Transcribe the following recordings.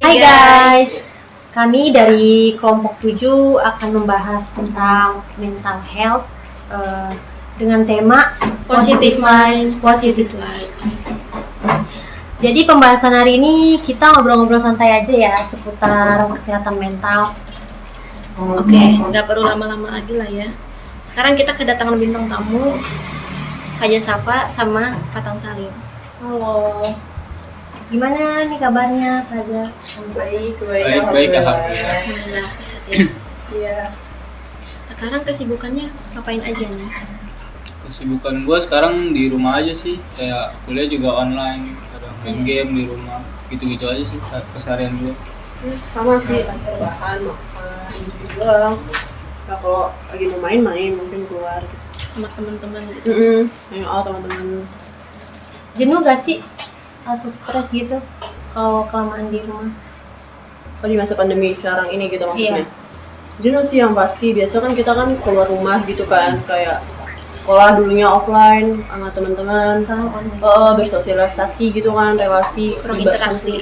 Hai guys, kami dari kelompok 7 akan membahas tentang mental health dengan tema Positive Mind, Positive Life. Jadi pembahasan hari ini kita ngobrol-ngobrol santai aja ya seputar kesehatan mental. Oke, nggak perlu lama-lama lagi lah ya. Sekarang kita kedatangan bintang tamu, Fajar Safa sama Fatan Salim. Halo. Gimana nih kabarnya, Fajar? Baik, Alhamdulillah sehat ya. Iya. Sekarang kesibukannya ngapain aja nih? Kesibukan gue sekarang di rumah aja sih, kayak kuliah juga online, kadang main game di rumah, gitu-gitu aja sih keseharian gue. Sama sih, bahan makan gitu doang. Nah, kalau lagi mau main mungkin keluar gitu. Sama teman-teman gitu. Hangout teman-teman. Jenuh gak sih? Atau stres gitu kalau kelamaan di rumah? Oh, di masa pandemi sekarang ini gitu maksudnya. Iya. Jenuh sih yang pasti. Biasa kan kita kan keluar rumah gitu kan, kayak sekolah dulunya offline sama teman-teman. Sekarang online. Bersosialisasi gitu kan, relasi, Kurang tiba- interaksi.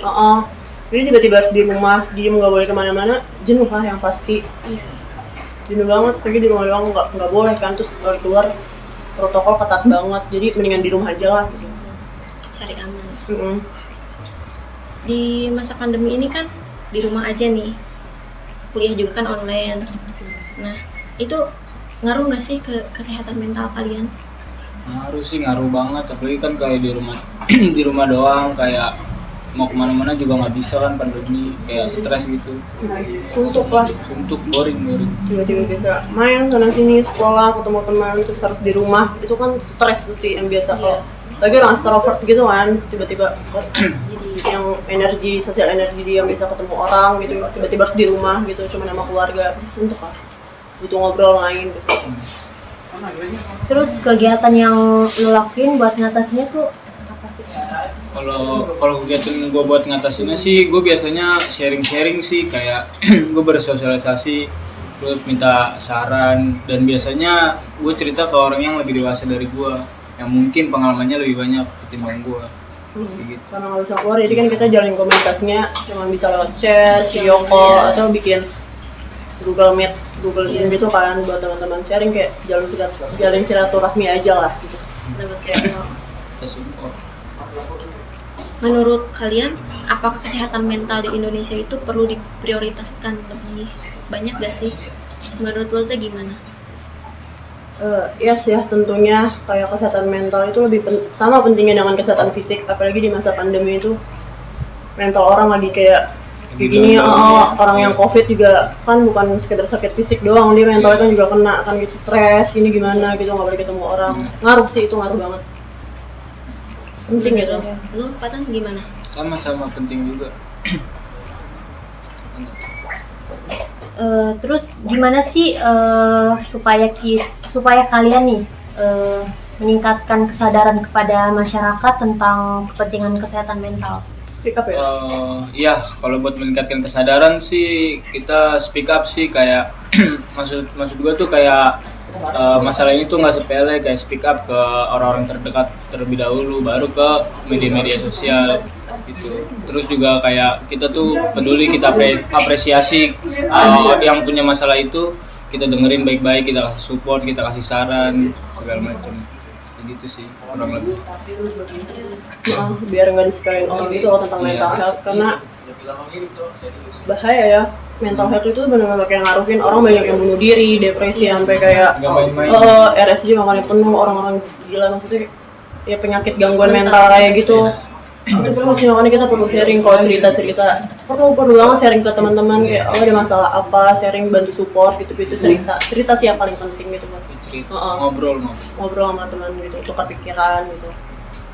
Jadi tiba-tiba harus di rumah, diem nggak boleh kemana-mana, jenuh lah yang pasti. Iya. Jenuh banget, pergi di rumah doang nggak boleh kan, terus kalau keluar protokol ketat banget, jadi mendingan di rumah aja lah gitu. Cari aman. Di Di masa pandemi ini kan di rumah aja nih. Kuliah juga kan online. Nah, itu ngaruh nggak sih ke kesehatan mental kalian? Ngaruh banget, apalagi kan kayak di rumah di rumah doang, kayak mau kemana-mana juga nggak bisa kan pandemi, kayak stres gitu, suntuk lah, suntuk, boring. tiba-tiba bisa main sana sini, sekolah, ketemu teman, terus harus di rumah, itu kan stres pasti yang biasa. Kalau lagi orang extrovert gitu kan, tiba-tiba Jadi yang sosial energi dia yang bisa ketemu orang gitu, tiba-tiba harus di rumah gitu, cuma sama keluarga, pasti suntuk lah, butuh ngobrol main gitu. Terus kegiatan yang lo lakuin buat ngatasinnya tuh apa sih? Kalau kegiatan gue buat ngatasinnya sih, gue biasanya sharing sih, kayak gue bersosialisasi, terus minta saran, dan biasanya gue cerita ke orang yang lebih dewasa dari gue, yang mungkin pengalamannya lebih banyak ketimbang gue. Gitu. Karena nggak bisa keluar, jadi kan kita jalin komunikasinya cuma bisa lewat chat, video call, atau bikin Google Meet, Google Zoom gitu kan, buat teman-teman sharing, kayak jalin silaturahmi aja lah gitu. dapat kenal. Kita support. Menurut kalian, apakah kesehatan mental di Indonesia itu perlu diprioritaskan lebih banyak gak sih? Menurut lo gimana? Yes ya, tentunya kayak kesehatan mental itu lebih sama pentingnya dengan kesehatan fisik, apalagi di masa pandemi itu mental orang lagi kayak gini. Orang yang COVID juga kan bukan sekedar sakit fisik doang, dia mentalnya kan juga kena kan gitu, stres ini gimana gitu, nggak boleh ketemu orang. Ngaruh sih, itu ngaruh banget, penting gitu. Lo Patan gimana? Sama penting juga. Terus gimana sih supaya kalian nih meningkatkan kesadaran kepada masyarakat tentang kepentingan kesehatan mental? Speak up ya. Iya, kalau buat meningkatkan kesadaran sih kita speak up sih, kayak maksud gue tuh kayak masalah ini tuh nggak sepele, kayak speak up ke orang-orang terdekat terlebih dahulu, baru ke media-media sosial gitu. Terus juga kayak kita tuh peduli, kita apresiasi yang punya masalah itu, kita dengerin baik-baik, kita kasih support, kita kasih saran segala macam gitu sih kurang lebih. Biar nggak disepelein orang itu loh tentang mental health, karena bahaya ya. Mental health itu benar-benar kayak ngaruhin orang, banyak yang bunuh diri, depresi, sampai kayak Nggak main-main. RSJ makanya penuh, orang-orang gila, maksudnya ya penyakit gangguan mental kayak gitu. Itu perlu sih, makanya kita perlu sharing, kalau cerita perlu banget sharing ke teman-teman, kayak ada masalah apa, sharing, bantu support gitu, cerita sih yang paling penting gitu kan. Cerita, ngobrol sama teman gitu, tukar pikiran gitu.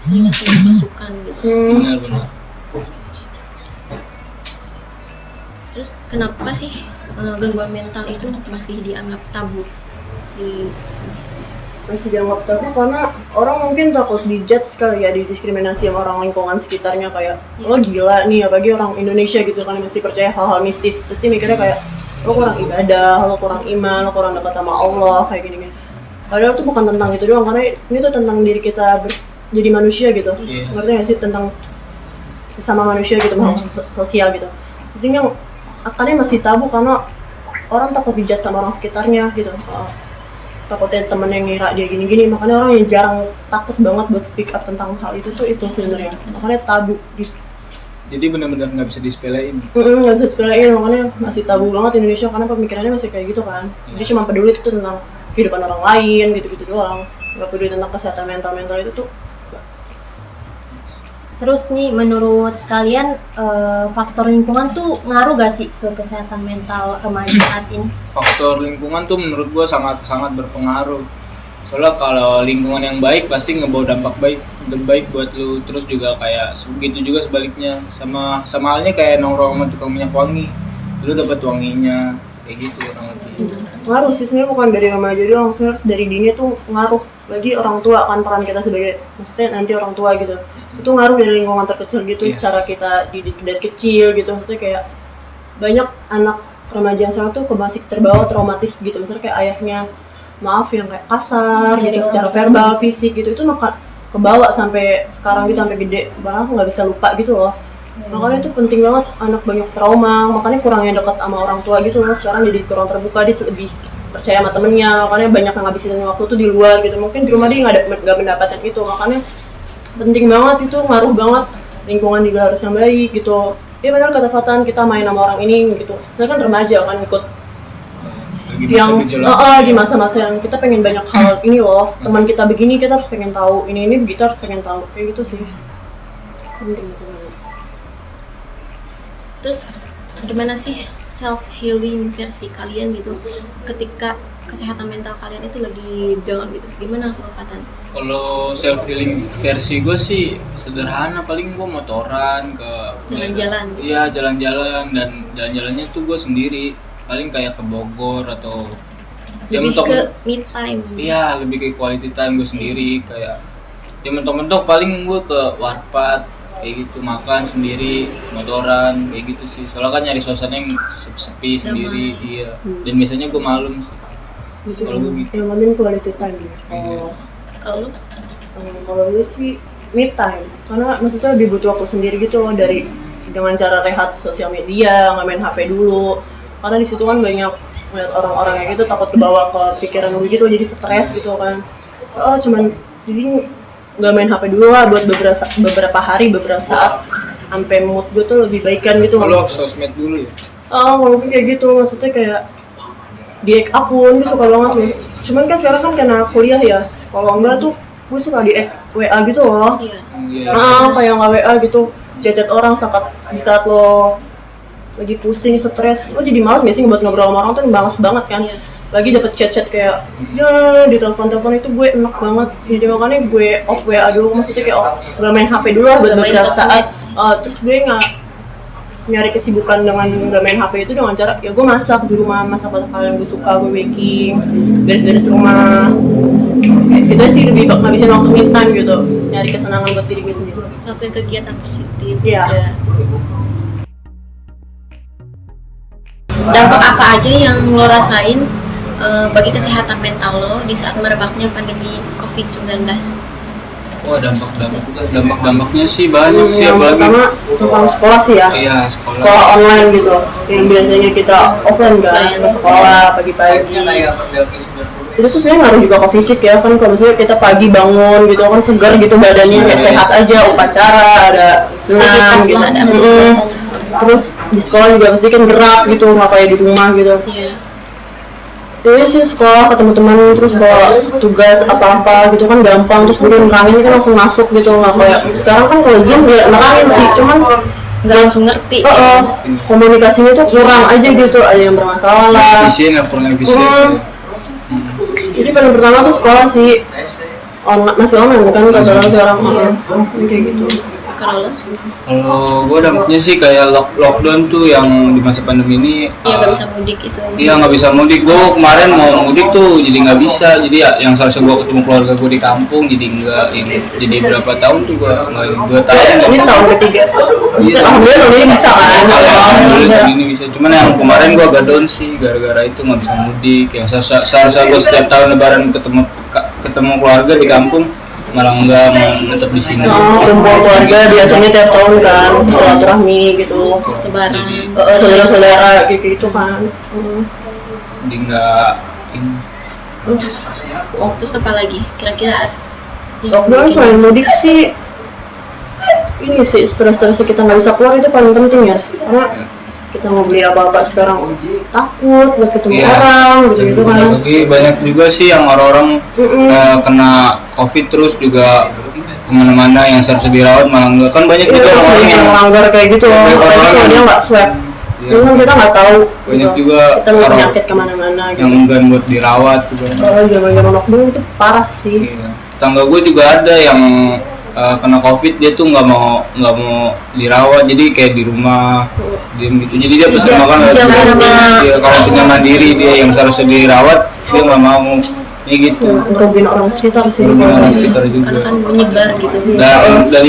Ngasih masukan gitu. Benar. Terus kenapa sih gangguan mental itu masih dianggap tabu? Masih dianggap tabu karena orang mungkin takut dijudge kali ya, didiskriminasi sama orang lingkungan sekitarnya, kayak lo gila nih, apalagi orang Indonesia gitu kan, masih percaya hal-hal mistis, pasti mikirnya kayak lo kurang ibadah, lo kurang iman, lo kurang dekat sama Allah, kayak gini. Padahal tuh bukan tentang itu doang, karena ini tuh tentang diri kita jadi manusia gitu. Ngerti gak sih, tentang sesama manusia gitu, makhluk sosial gitu. Maksudnya akannya masih tabu karena orang takut dijudge sama orang sekitarnya gitu. Takutnya temen yang ngira dia gini-gini, makanya orang yang jarang takut banget buat speak up tentang hal itu sebenarnya, makanya tabu gitu. Jadi benar-benar nggak bisa disepelein. Nggak bisa disepelein, makanya masih tabu banget Indonesia karena pemikirannya masih kayak gitu kan. Jadi cuma peduli itu tentang kehidupan orang lain gitu-gitu doang, nggak peduli tentang kesehatan mental itu tuh. Terus nih, menurut kalian faktor lingkungan tuh ngaruh gak sih ke kesehatan mental remaja saat ini? Faktor lingkungan tuh menurut gua sangat berpengaruh. Soalnya kalau lingkungan yang baik pasti ngebawa dampak baik buat lu. Terus juga kayak begitu juga sebaliknya, sama halnya kayak nongkrong sama tukang minyak wangi, lu dapat wanginya kayak gitu kurang lebih. Ngaruh sih sebenarnya, bukan dari remaja doang, sebenarnya dari dini tuh ngaruh. Lagi orang tua kan, peran kita sebagai, maksudnya nanti orang tua gitu, itu ngaruh dari lingkungan terkecil gitu. Cara kita didik dari kecil gitu, maksudnya kayak banyak anak remaja sekarang tuh masih terbawa traumatis gitu, misalnya kayak ayahnya maaf yang kayak kasar gitu secara verbal, fisik gitu, itu kebawa sampai sekarang gitu, sampai gede, bahkan aku nggak bisa lupa gitu loh. Makanya itu penting banget, anak banyak trauma, makanya kurangnya dekat sama orang tua gitu loh. Sekarang jadi kurang terbuka, dia lebih percaya sama temennya, makanya banyak yang ngabisin waktu tuh di luar gitu. Mungkin di rumah dia nggak mendapatkan itu, makanya penting banget itu, ngaruh banget. Lingkungan juga harus yang baik gitu. Ya benar kata Fatan, kita main sama orang ini gitu. Saya kan remaja kan, ikut yang di masa-masa yang kita pengen banyak hal ini loh, teman kita begini kita harus pengen tahu, ini begitu harus pengen tahu, kayak gitu sih. Penting gitu. Terus gimana sih self healing versi kalian gitu ketika kesehatan mental kalian itu lagi down gitu? Gimana Fatan? Kalau self healing versi gue sih sederhana, paling gue motoran ke jalan-jalan. Iya, jalan-jalan, dan jalan-jalannya tuh gue sendiri, paling kayak ke Bogor atau lebih ke me time. Iya, lebih ke quality time gue sendiri. Kayak ya mentok-mentok paling gue ke warpat kayak gitu, makan sendiri, motoran kayak gitu sih. Soalnya kan nyari suasana yang sepi sendiri. Iya. Dan biasanya gue malam sih. Gitu. Kalau gue gitu. Yang penting quality time. Kalau gue sih me time, karena maksudnya lebih butuh waktu sendiri gitu loh, dari dengan cara rehat sosial media, nggak main HP dulu. Karena di situ kan banyak melihat orang-orang yang gitu, takut kebawa ke pikiran gue gitu, jadi stres gitu kan. Cuman jadi nggak main HP dulu lah buat beberapa hari, beberapa saat, sampai mood gue tuh lebih baikan gitu. Kalau off sosmed dulu ya? Walaupun kayak gitu, maksudnya kayak di akun gue suka banget loh. Cuman kan sekarang kan karena kuliah ya, kalau enggak tuh gue suka di WA gitu loh. Kayak nggak WA gitu, chat orang di saat lo lagi pusing, stres, lo jadi malas nggak sih buat ngobrol sama orang tuh, malas banget kan. Lagi dapet chat kayak ya di telepon itu gue enak banget, jadi makanya gue off WA dulu, maksudnya kayak nggak main HP dulu lah buat beberapa saat. Terus gue nggak nyari kesibukan dengan nggak main HP itu dengan cara ya gue masak di rumah, masak hal yang gue suka, gue baking, beres-beres rumah, itu sih lebih ngabisin waktu me time gitu, nyari kesenangan buat diri gue sendiri, lakuin kegiatan positif. Dampak apa aja yang lo rasain bagi kesehatan mental lo di saat merebaknya pandemi COVID-19? Dampaknya sih banyak sih, apalagi pertama tentang sekolah sih ya. Iya, sekolah online gitu, yang biasanya kita offline kan, ke sekolah pagi-pagi. Itu tuh sebenarnya ngaruh juga ke fisik ya kan, kalau misalnya kita pagi bangun gitu kan segar gitu badannya, kayak sehat aja, upacara, ada senam gitu. Terus di sekolah juga pasti kan gerak gitu, nggak kayak di rumah gitu. Jadi sih sekolah ketemu teman, terus bawa tugas apa-apa gitu kan gampang, terus gue nerangin kan langsung masuk gitu, nggak kayak sekarang kan kalau Zoom ya nerangin sih, cuman nggak langsung ngerti. Komunikasinya tuh kurang aja gitu, ada yang bermasalah lah. Kurang efisien. Jadi paling pertama tuh sekolah sih masih online kan, kalau sekarang kayak gitu. Kalau gue dampaknya sih kayak lockdown tuh yang di masa pandemi ini. Iya, nggak bisa mudik itu. Iya, nggak bisa mudik. Gue kemarin mau mudik tuh jadi nggak bisa. Jadi ya, yang seharusnya gue ketemu keluarga gue di kampung jadi enggak. Jadi berapa tahun tuh gue nggak, 2 tahun. Ini tahun ketiga. Alhamdulillah tahun ini bisa kan. Alhamdulillah ini bisa. Cuman yang kemarin gue agak down sih gara-gara itu nggak bisa mudik. Yang seharusnya gue setiap tahun Lebaran ketemu keluarga di kampung, malah enggak mau tetap di sini. Kumpul keluarga biasanya tiap tahun kan, silaturahmi gitu. Lebaran. Saudara-saudara gitu kan. Jadi enggak ini. Terus apa lagi kira-kira Lockdown selain mudik sih ini sih stres-stresnya kita nggak bisa keluar itu paling penting ya, karena kita mau beli apa-apa sekarang takut buat ketemu orang gitu kan. Tapi banyak juga sih yang orang-orang kena COVID terus juga kemana-mana yang seharusnya dirawat malah enggak, kan banyak juga orang yang melanggar kayak gitu loh, apalagi kalau dia nggak swab. Memang kita nggak tahu. Banyak gitu. juga Kita mau penyakit kemana-mana gitu. yang enggan buat dirawat juga. Zaman-zaman lockdown itu parah sih. Iya. Tetangga gue juga ada yang kena COVID, dia tuh nggak mau dirawat, jadi kayak di rumah diem gitu. Jadi dia pesen makan dia karantina mandiri, dia yang seharusnya dirawat dia nggak mau. Ya gitu. Ngerugiin orang sekitar sih. Ngerugiin orang sekitar juga. karena kan menyebar gitu. Dan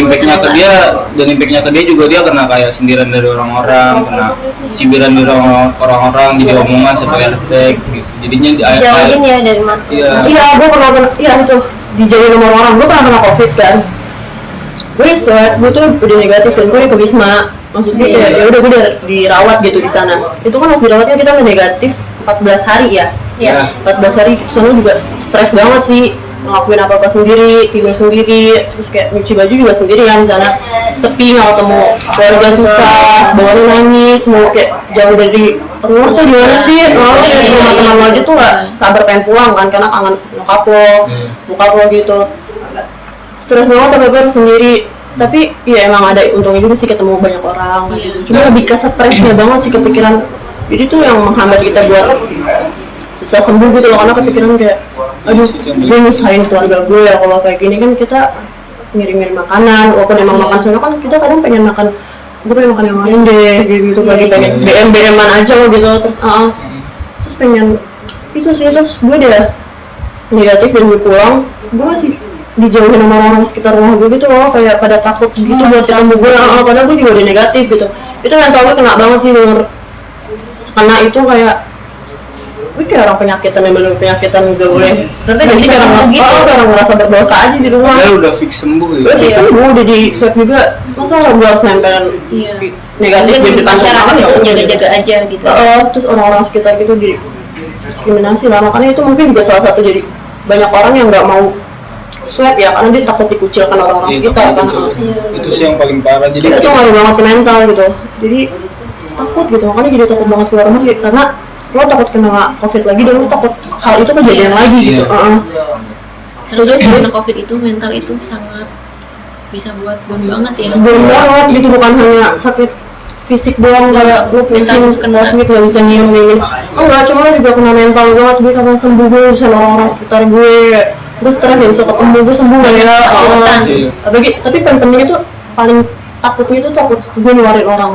impactnya ke dia juga, dia kena kayak sindiran dari orang-orang, kena cibiran dari orang-orang, jadi omongan satu RT gitu. Jadinya jauhin ya dari mata. Iya, gue pernah itu dijauhin sama orang. Gue pernah kena COVID kan. Gue swab, gue tuh udah negatif dan gue ke Wisma. Maksudnya ya udah gue dirawat gitu di sana. Itu kan harus dirawatnya kita negatif 14 hari ya. Iya. 14 hari di sana juga stres banget sih, ngelakuin apa-apa sendiri, tidur sendiri, terus kayak nyuci baju juga sendiri kan di sana. Sepi, nggak ketemu keluarga, susah, bawaannya nangis, mau kayak jauh dari rumah sih gimana sih? Kayak rumah teman lo aja tuh nggak sabar pengen pulang kan, karena kangen nyokap lo, bokap lo gitu. Stres banget tapi harus sendiri. Tapi ya emang ada untungnya juga sih ketemu banyak orang gitu. Cuma lebih ke stresnya banget sih, kepikiran. Jadi tuh yang menghambat kita buat susah sembuh gitu loh, karena kepikiran kayak aduh gue nyusahin keluarga gue ya kalau kayak gini kan. Kita ngirim-ngirim makanan, walaupun emang makan sana kan kita kadang pengen makan, gue pengen makan yang lain deh gitu, lagi pengen BM-BM-an aja loh gitu, terus pengen itu sih. Terus gue udah negatif dan gue pulang, gue masih dijauhin sama orang-orang sekitar rumah gue gitu loh, kayak pada takut gitu buat ketemu gue, padahal gue juga udah negatif gitu. Itu mental gue kena banget sih, bener kena itu kayak gue kayak orang penyakitan, yang bener penyakitan gak boleh. Nanti jadi orang merasa berdosa aja di rumah. Padahal udah fix sembuh gitu. Udah fix sembuh, udah di swab juga. Masa orang gue harus nempelin negatif di depan masyarakat ya itu jaga-jaga aja gitu. Terus orang-orang sekitar gitu di diskriminasi lah, makanya itu mungkin juga salah satu jadi banyak orang yang nggak mau swab ya, karena dia takut dikucilkan orang-orang sekitar kan. Itu sih yang paling parah. Jadi itu ngaruh banget ke mental gitu. Jadi takut gitu, makanya jadi takut banget keluar rumah ya, karena lo takut kena COVID lagi dan lo takut hal itu kejadian lagi gitu. Karena kena COVID itu mental itu sangat bisa buat down banget ya. Down banget gitu, bukan hanya sakit fisik doang kayak lo pusing, COVID gak bisa nyium ini. Enggak, cuma lo juga kena mental banget. Gue kapan sembuh, gue urusan orang-orang sekitar gue stres, gak bisa ketemu, gue sembuh gak ya. Tapi paling penting itu, paling takutnya itu takut gue ngeluarin orang.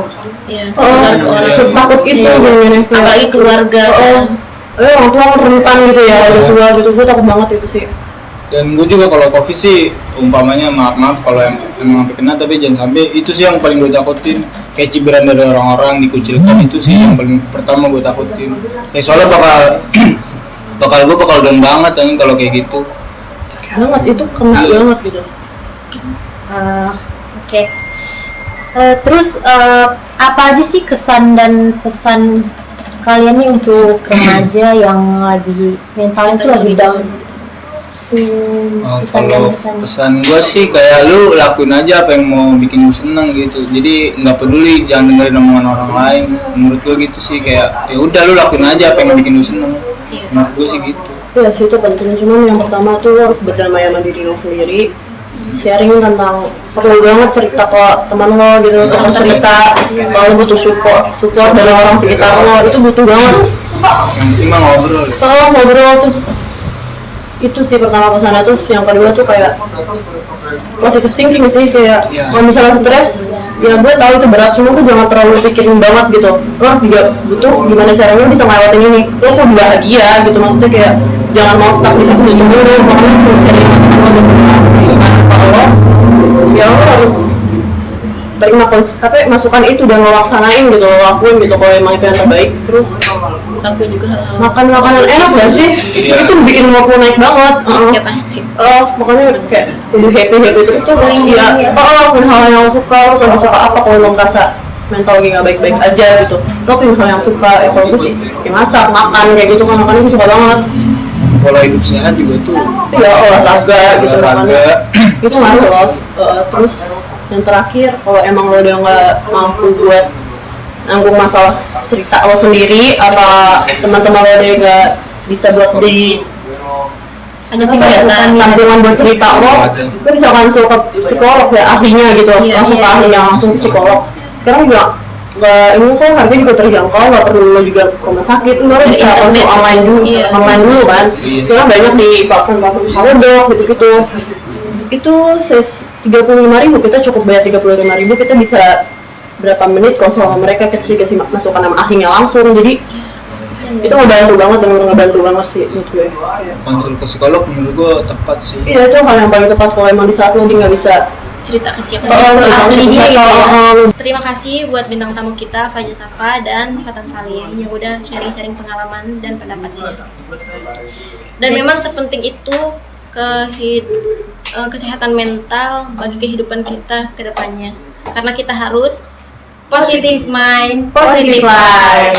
Takut itu gini, apalagi keluarga kan. Orang tua kan rentan gitu ya, udah tua gitu, gue takut banget itu sih. Dan gue juga kalau COVID sih umpamanya maaf kalau emang sampai kena, tapi jangan sampai, itu sih yang paling gue takutin, kayak cibiran dari orang-orang, dikucilkan, itu sih yang paling pertama gue takutin. Kayak soalnya bakal down banget kan kalau kayak gitu. Banget itu kena banget gitu. Oke. Terus apa aja sih kesan dan pesan kalian nih untuk remaja yang lagi mentalnya tuh lagi down? Kalau pesan gue sih kayak lu lakuin aja apa yang mau bikin lu seneng gitu. Jadi nggak peduli, jangan dengerin omongan orang lain. Menurut gue gitu sih, kayak ya udah lu lakuin aja apa yang bikin lu seneng. Menurut gue sih gitu. Ya sih itu penting, cuman yang pertama tuh lo harus berdamai sama diri lo sendiri. Sharing tentang, perlu banget cerita ke teman lo gitu, terus cerita kalau butuh support dari orang sekitar lo, itu butuh banget. Yang penting mah ngobrol. Ngobrol terus itu sih pertama pesannya. Terus yang kedua tuh kayak positive thinking sih, kayak kalau misalnya stres, ya gue tahu itu berat, cuma tuh jangan terlalu pikirin banget gitu. Lo harus juga butuh gimana caranya lo bisa ngelewatin ini. Lo tuh bahagia gitu, maksudnya kayak jangan mau stuck di satu titik dulu. Makanya lo bisa dengan teman lo dan kalau lo ya lo harus masukan itu dan lo laksanain gitu, lo lakuin gitu kalau emang itu yang terbaik. Terus lakuin juga hal-hal makan makanan enak gak sih? Iya. Itu bikin mood lo naik banget. ya pasti. Makanya kayak lebih happy terus tuh ya lakuin hal yang lo suka. Lo suka apa kalau lo merasa mental lagi gak baik-baik aja gitu, lo lakuin hal yang suka. Kalau gue sih ya masak, makan kayak gitu kan, makannya gue suka banget. Pola hidup sehat juga tuh Ya olahraga gitu kan, itu ngaruh loh. Terus yang terakhir, kalau emang lo udah nggak mampu buat nanggung masalah cerita lo sendiri, atau teman-teman lo udah nggak bisa buat di tampungan buat cerita lo bisa langsung ke psikolog ya, ahlinya gitu, langsung ke ahli yang langsung ke psikolog. Sekarang juga ini kok harganya juga terjangkau, nggak perlu lo juga ke rumah sakit, lo bisa konsul online dulu kan. Sekarang banyak di platform Halodoc gitu-gitu. Itu 35.000, kita cukup bayar 35.000, kita bisa berapa menit konsul sama mereka, kita dikasih masukan sama ahlinya langsung. Jadi itu ngebantu banget, ngebantu banget sih menurut gue. Konsul ke psikolog menurut gue tepat sih. Iya, itu hal yang paling tepat kalau emang di saat lo nggak bisa cerita ke siapa Terima kasih buat bintang tamu kita Fajar Safa dan Fatan Salim yang udah sharing-sharing pengalaman dan pendapatnya. Dan memang sepenting itu kesehatan mental bagi kehidupan kita ke depannya. Karena kita harus positive mind, positive life.